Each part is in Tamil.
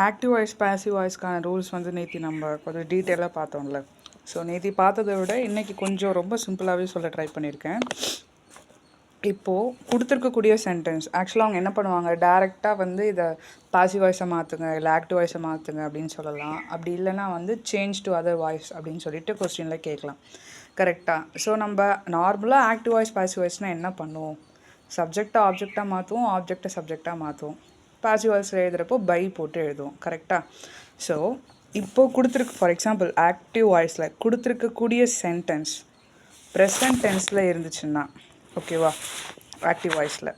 ஆக்டிவ் வாய்ஸ் பேசிவ் வாய்ஸ்க்கான ரூல்ஸ் வந்து நேற்று நம்ம கொஞ்சம் டீட்டெயிலாக பார்த்தோம்ல. ஸோ நேற்று பார்த்ததை விட இன்றைக்கி கொஞ்சம் ரொம்ப சிம்பிளாகவே சொல்ல ட்ரை பண்ணியிருக்கேன். இப்போது கொடுத்துருக்கக்கூடிய சென்டென்ஸ் ஆக்சுவலாக அவங்க என்ன பண்ணுவாங்க, டேரெக்டாக வந்து இதை பாசிவ் வாய்ஸை மாற்றுங்க இல்லை ஆக்டிவ் வாய்ஸை மாற்றுங்க அப்படின்னு சொல்லலாம். அப்படி இல்லைனா வந்து சேஞ்ச் டு அதர் வாய்ஸ் அப்படின்னு சொல்லிட்டு கொஸ்டினில் கேட்கலாம். கரெக்டாக. ஸோ நம்ம நார்மலாக ஆக்டிவ் வாய்ஸ் பாசிவ் வாய்ஸ்னால் என்ன பண்ணுவோம், சப்ஜெக்டை ஆப்ஜெக்டாக மாற்றுவோம், ஆப்ஜெக்டை சப்ஜெக்டாக மாற்றுவோம். பாசிவ் வாய்ஸில் எழுதுகிறப்போ பை போட்டு எழுதுவோம். கரெக்டாக. ஸோ இப்போது கொடுத்துருக்கு, ஃபார் எக்ஸாம்பிள் ஆக்டிவ் வாய்ஸில் கொடுத்துருக்கக்கூடிய சென்டென்ஸ் ப்ரெசன்ட் டென்ஸில் இருந்துச்சுன்னா ஓகேவா ஆக்டிவ் வாய்ஸில்.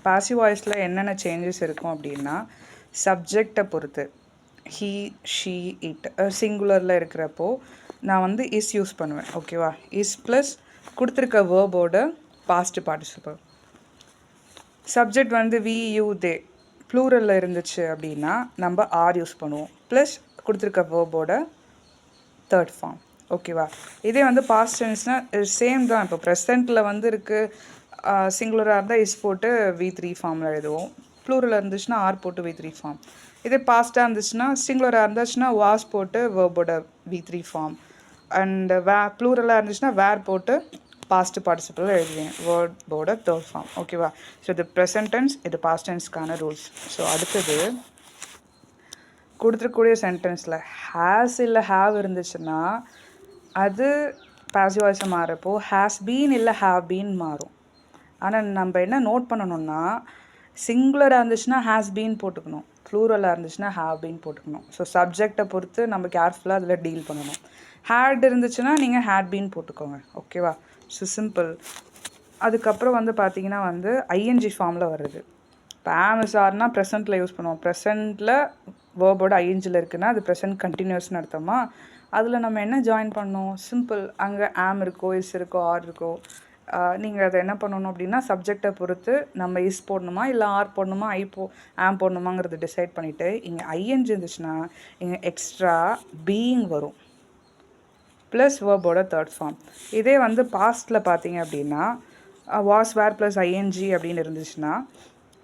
பாசிவ் வாய்ஸில் என்னென்ன சேஞ்சஸ் இருக்கும் அப்படின்னா, சப்ஜெக்டை பொறுத்து ஹீ ஷீ இட் சிங்குலரில் இருக்கிறப்போ நான் வந்து இஸ் யூஸ் பண்ணுவேன். ஓகேவா. இஸ் ப்ளஸ் கொடுத்துருக்க வேர்போட பாஸ்ட் பார்ட்டிசிபிள். சப்ஜெக்ட் வந்து வி யூ தே ப்ளூரலில் இருந்துச்சு அப்படின்னா நம்ம ஆர் யூஸ் பண்ணுவோம் ப்ளஸ் கொடுத்துருக்க வேர்போட தேர்ட் ஃபார்ம். ஓகேவா. இதே வந்து பாஸ்ட் டென்ஸ்னால் சேம் தான். இப்போ ப்ரெசண்ட்டில் வந்து இருக்குது, சிங்குலராக இருந்தால் இஸ் போட்டு V3 ஃபார்மில் எழுதுவோம், ப்ளூரலில் இருந்துச்சுன்னா ஆர் போட்டு V3 ஃபார்ம். இதே பாஸ்ட்டாக இருந்துச்சுன்னா சிங்குலராக இருந்துச்சுன்னா வாஸ் போட்டு வேர்போட V3 ஃபார்ம், அண்ட் ப்ளூரலாக இருந்துச்சுன்னா வேர் போட்டு பாஸ்ட் பார்ட்டிசிபிள் எழுதுவேன் வேர்போட தேர்ட் ஃபார்ம். ஓகேவா. ஸோ இது ப்ரெசன்ட் டென்ஸ், இது பாஸ்ட் டென்ஸ்க்கான ரூல்ஸ். ஸோ அடுத்தது கொடுத்துருக்கூடிய சென்டென்ஸில் ஹேஸ் இல்லை ஹேவ் இருந்துச்சுன்னா அது பாசிவ் வாய்ஸாக மாறப்போ ஹேஸ் பீன் இல்லை ஹேவ் பீன் மாறும். ஆனால் நம்ம என்ன நோட் பண்ணணும்னா, சிங்குலராக இருந்துச்சுன்னா ஹேஸ் பீன் போட்டுக்கணும், ப்ளூரலாக இருந்துச்சுன்னா ஹேவ் பீன் போட்டுக்கணும். ஸோ சப்ஜெக்டை பொறுத்து நம்ம கேர்ஃபுல்லாக அதில் டீல் பண்ணணும். ஹேட் இருந்துச்சுன்னா நீங்கள் ஹேட் பீன் போட்டுக்கோங்க. ஓகேவா. So simple. அதுக்கப்புறம் வந்து பார்த்தீங்கன்னா வந்து ஐஎன்ஜி ஃபார்மில் வருது. இப்போ ஆம்எஸ்ஆர்னா ப்ரெசென்ட்டில் யூஸ் பண்ணுவோம். ப்ரெசென்ட்டில் வேர்போட ஐஎன்ஜியில் இருக்குன்னா அது ப்ரெசென்ட் கண்டினியூஸ்னு அர்த்தமா. அதில் நம்ம என்ன ஜாயின் பண்ணோம், சிம்பிள். அங்கே ஆம் இருக்கோ இஸ் இருக்கோ ஆர் இருக்கோ, நீங்கள் அதை என்ன பண்ணணும் அப்படின்னா சப்ஜெக்டை பொறுத்து நம்ம இஸ் போடணுமா இல்லை ஆர் போடணுமா ஆம் போடணுமாங்கிறது டிசைட் பண்ணிவிட்டு இங்கே ஐஎன்ஜி இருந்துச்சுன்னா இங்கே எக்ஸ்ட்ரா பீயிங் வரும் ப்ளஸ் வேர்போட தேர்ட் ஃபார்ம். இதே வந்து பாஸ்ட்டில் பார்த்தீங்க அப்படின்னா வாஸ் வேர் ப்ளஸ் ஐஎன்ஜி அப்படின்னு இருந்துச்சுன்னா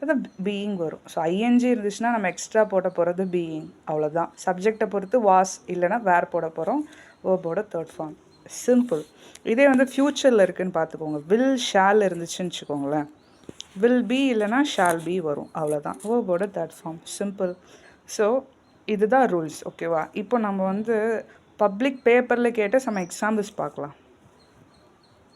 அது பீயிங் வரும். ஸோ ஐஎன்ஜி இருந்துச்சுன்னா நம்ம எக்ஸ்ட்ரா போட போகிறது பீயிங், அவ்வளோதான். சப்ஜெக்டை பொறுத்து வாஸ் இல்லைனா வேர் போட போகிறோம், வேர்போட தேர்ட் ஃபார்ம். சிம்பிள். இதே வந்து ஃப்யூச்சரில் இருக்குதுன்னு பார்த்துக்கோங்க. வில் ஷால் இருந்துச்சுன்னு வச்சுக்கோங்களேன், வில் பி இல்லைனா ஷால் பி வரும், அவ்வளோதான். வேர்போட தேர்ட் ஃபார்ம். சிம்பிள். ஸோ இதுதான் ரூல்ஸ். ஓகேவா. இப்போ நம்ம வந்து பப்ளிக் பேப்பரில் கேட்ட சம் எக்ஸாம்பிள்ஸ் பார்க்கலாம்.